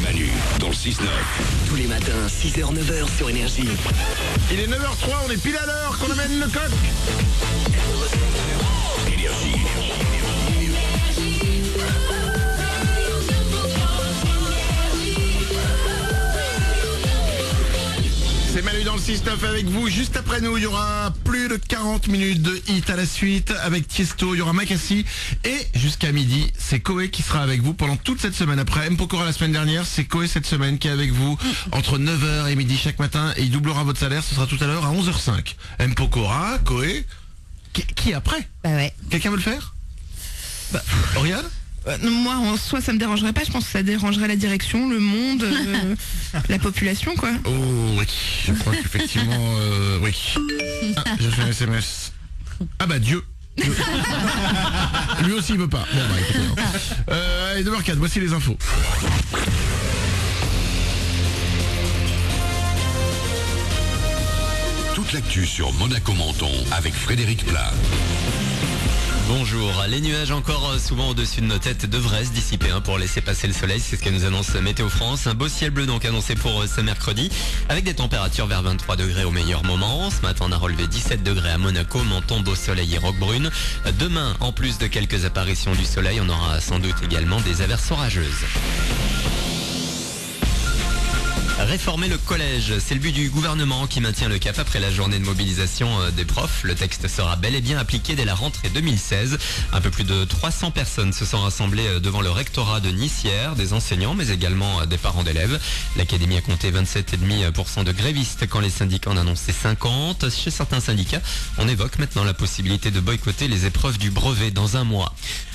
Manu dans le 6-9. Tous les matins, 6h, 9h sur Énergie. Il est 9h03, on est pile à l'heure qu'on amène le coq. Énergie. C'est Manu dans le 6-9 avec vous. Juste après nous, il y aura plus de 40 minutes de hit à la suite avec Tiesto, il y aura Makassi. Et jusqu'à midi, c'est Koé qui sera avec vous pendant toute cette semaine. Après M. Pokora la semaine dernière, c'est Koé cette semaine qui est avec vous entre 9h et midi chaque matin. Et il doublera votre salaire, ce sera tout à l'heure à 11h05. M. Pokora, Koé. Qui après? Bah ouais. Quelqu'un veut le faire? Oriane? Moi, en soi, ça me dérangerait pas. Je pense que ça dérangerait la direction, le monde, la population, quoi. Oh oui, je crois qu'effectivement, oui. Ah, je fais un SMS. Ah bah Dieu. Lui aussi il veut pas. Bon bah écoutez. Allez, 9h04, voici les infos. Toute l'actu sur Monaco-Menton avec Frédéric Plat. Bonjour, les nuages encore souvent au-dessus de nos têtes devraient se dissiper pour laisser passer le soleil, c'est ce que nous annonce Météo France. Un beau ciel bleu donc annoncé pour ce mercredi, avec des températures vers 23 degrés au meilleur moment. Ce matin on a relevé 17 degrés à Monaco, Menton, Beau Soleil et Roquebrune. Demain, en plus de quelques apparitions du soleil, on aura sans doute également des averses orageuses. Réformer le collège, c'est le but du gouvernement qui maintient le cap après la journée de mobilisation des profs. Le texte sera bel et bien appliqué dès la rentrée 2016. Un peu plus de 300 personnes se sont rassemblées devant le rectorat de Nice hier, des enseignants mais également des parents d'élèves. L'académie a compté 27,5% de grévistes quand les syndicats en annonçaient 50. Chez certains syndicats, on évoque maintenant la possibilité de boycotter les épreuves du brevet dans un mois.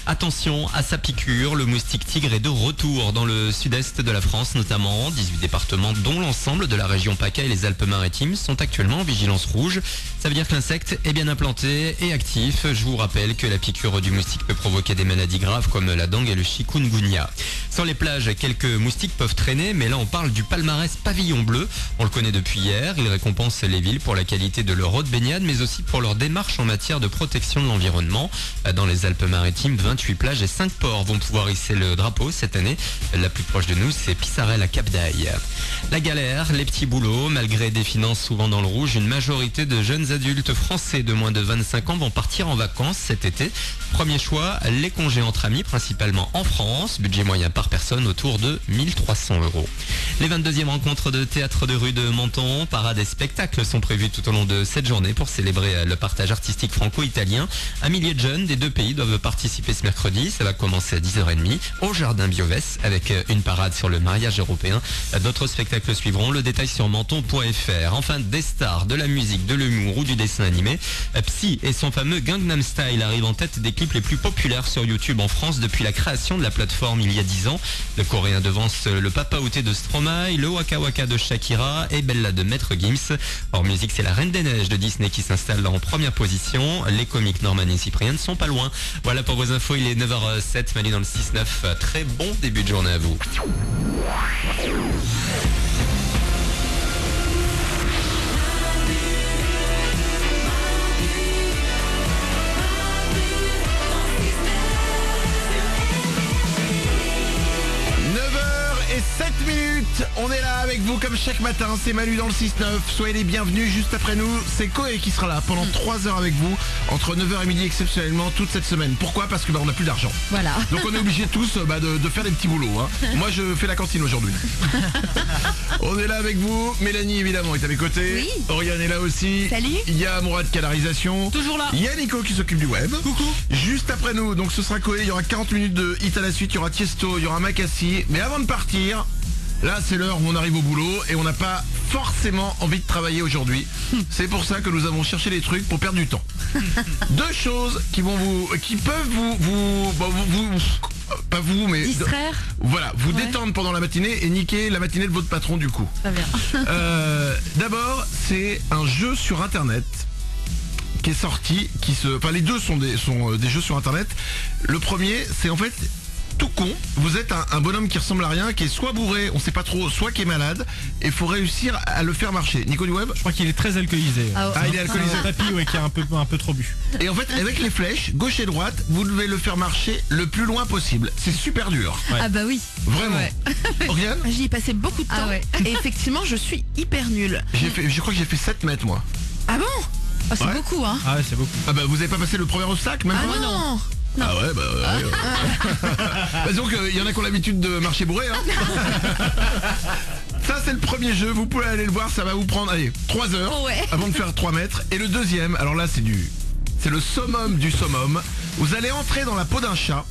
Attention à sa piqûre, le moustique tigre est de retour dans le sud-est de la France notamment. 18 départements dont l'ensemble de la région PACA et les Alpes-Maritimes sont actuellement en vigilance rouge. Ça veut dire que l'insecte est bien implanté et actif. Je vous rappelle que la piqûre du moustique peut provoquer des maladies graves comme la dengue et le chikungunya. Sur les plages, quelques moustiques peuvent traîner, mais là on parle du palmarès pavillon bleu. On le connaît depuis hier, il récompense les villes pour la qualité de leur eau de baignade, mais aussi pour leur démarche en matière de protection de l'environnement. Dans les Alpes-Maritimes, 28 plages et 5 ports vont pouvoir hisser le drapeau cette année. La plus proche de nous, c'est Pissarelles à Cap d'Aille. La galère, les petits boulots, malgré des finances souvent dans le rouge, une majorité de jeunes adultes français de moins de 25 ans vont partir en vacances cet été. Premier choix, les congés entre amis, principalement en France. Budget moyen par personne autour de 1300 €. Les 22e rencontres de théâtre de rue de Menton, parades et spectacles sont prévus tout au long de cette journée pour célébrer le partage artistique franco-italien. Un millier de jeunes des deux pays doivent participer ce mercredi. Ça va commencer à 10h30 au Jardin Biovès avec une parade sur le mariage européen. D'autres spectacles suivront. Le détail sur menton.fr. Enfin, des stars de la musique, de l'humour ou du dessin animé. Psy et son fameux Gangnam Style arrivent en tête des clips les plus populaires sur YouTube en France depuis la création de la plateforme il y a 10 ans. Le coréen devance le Papa Outé de Stromae, le Waka Waka de Shakira et Bella de Maître Gims. Hors musique, c'est la Reine des Neiges de Disney qui s'installe en première position. Les comiques Norman et Cyprien ne sont pas loin. Voilà pour vos infos, il est 9h07, Manu dans le 6-9. Très bon début de journée à vous. Et 7 minutes, on est là avec vous comme chaque matin, c'est Manu dans le 6-9, soyez les bienvenus. Juste après nous, c'est Koé qui sera là pendant 3 heures avec vous, entre 9h et midi exceptionnellement toute cette semaine. Pourquoi? Parce que on n'a plus d'argent. Voilà. Donc on est obligés tous de faire des petits boulots. Moi je fais la cantine aujourd'hui. On est là avec vous, Mélanie évidemment est à mes côtés. Oui. Oriane est là aussi. Salut. Il y a Mourad Canarisation. Toujours là. Il y a Nico qui s'occupe du web. Coucou. Juste après nous, donc ce sera Koé, il y aura 40 minutes de hit à la suite, il y aura Tiesto, il y aura Makassi. Mais avant de partir, là c'est l'heure où on arrive au boulot et on n'a pas forcément envie de travailler aujourd'hui. C'est pour ça que nous avons cherché des trucs pour perdre du temps. Deux choses qui peuvent pas vous, mais distraire. Voilà, vous détendre pendant la matinée et niquer la matinée de votre patron du coup. Très bien. D'abord, c'est un jeu sur internet qui est sorti, les deux sont des jeux sur internet. Le premier, c'est en fait tout con, vous êtes un bonhomme qui ressemble à rien, qui est soit bourré, on sait pas trop, soit qui est malade, et faut réussir à le faire marcher. Nico du Web? Je crois qu'il est très alcoolisé. Ah, il est alcoolisé. C'est un papy, ouais, qui a un peu trop bu. Et en fait, avec les flèches, gauche et droite, vous devez le faire marcher le plus loin possible. C'est super dur. Ouais. Ah bah oui. Vraiment. Ouais. Oriane? J'y ai passé beaucoup de temps. Ah ouais. Et effectivement, je suis hyper nulle. Je crois que j'ai fait 7 mètres, moi. Ah bon? Oh, c'est Ouais. beaucoup, hein. Ah ouais, c'est beaucoup. Ah bah, vous avez pas passé le premier obstacle, même Ah pas? non. Ah ouais, bah ouais. Bah, donc, il y en a qui ont l'habitude de marcher bourré, hein. Ça, c'est le premier jeu, vous pouvez aller le voir, ça va vous prendre, allez, 3 heures Ouais. avant de faire 3 mètres. Et le deuxième, alors là, c'est le summum du summum. Vous allez entrer dans la peau d'un chat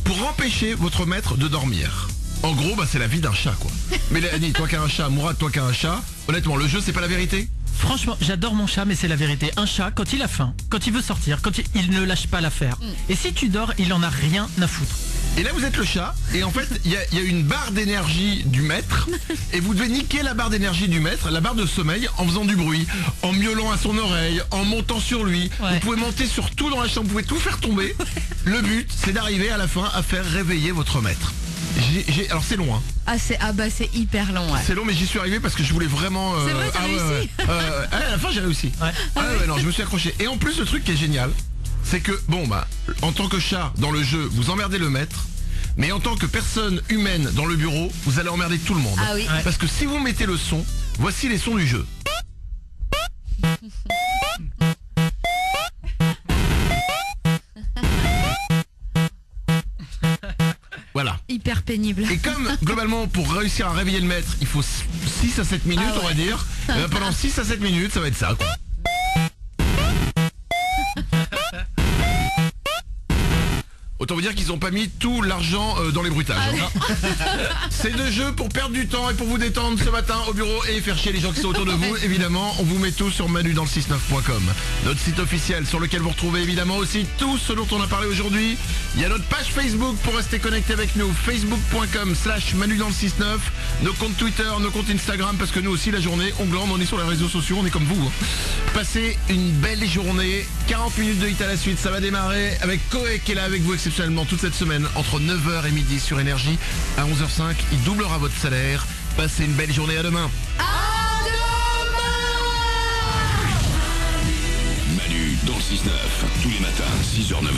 pour empêcher votre maître de dormir. En gros, bah, c'est la vie d'un chat, quoi. Mais Annie, toi qui as un chat, Mourad, toi qui as un chat, honnêtement, le jeu, c'est pas la vérité? Franchement, j'adore mon chat, mais c'est la vérité. Un chat, quand il a faim, quand il veut sortir, il ne lâche pas l'affaire. Et si tu dors, il en a rien à foutre. Et là vous êtes le chat, et en fait il y a une barre d'énergie du maître, et vous devez niquer la barre d'énergie du maître, la barre de sommeil, en faisant du bruit, en miaulant à son oreille, en montant sur lui. Ouais. Vous pouvez monter sur tout dans la chambre, vous pouvez tout faire tomber. Le but, c'est d'arriver à la fin à faire réveiller votre maître. Alors c'est long, hein. Ah c'est hyper long, ouais. C'est long, mais j'y suis arrivé parce que je voulais vraiment... C'est vrai, t'as réussi. À la fin j'ai réussi. Ouais. Ouais, non, je me suis accroché. Et en plus le truc qui est génial, c'est que, bon bah, en tant que chat dans le jeu, vous emmerdez le maître, mais en tant que personne humaine dans le bureau, vous allez emmerder tout le monde. Ah oui. Parce que si vous mettez le son, voici les sons du jeu. Voilà. Hyper pénible. Et comme globalement pour réussir à réveiller le maître, il faut 6 à 7 minutes, Ah ouais. on va dire, et ben, pendant 6 à 7 minutes, ça va être ça, quoi. Autant vous dire qu'ils ont pas mis tout l'argent dans les bruitages. C'est deux jeux pour perdre du temps et pour vous détendre ce matin au bureau et faire chier les gens qui sont autour de vous. Évidemment, on vous met tout sur manudansle69.com. Notre site officiel sur lequel vous retrouvez évidemment aussi tout ce dont on a parlé aujourd'hui. Il y a notre page Facebook pour rester connecté avec nous. Facebook.com/manudansle69. Nos comptes Twitter, nos comptes Instagram, parce que nous aussi la journée, on glande, on est sur les réseaux sociaux, on est comme vous. Hein. Passez une belle journée. 40 minutes de hit à la suite, ça va démarrer avec Koé qui est là avec vous exceptionnellement toute cette semaine entre 9h et midi sur Énergie. À 11h05, il doublera votre salaire. Passez une belle journée, à demain. Manu dans le 6-9, tous les matins, 6h, 9h.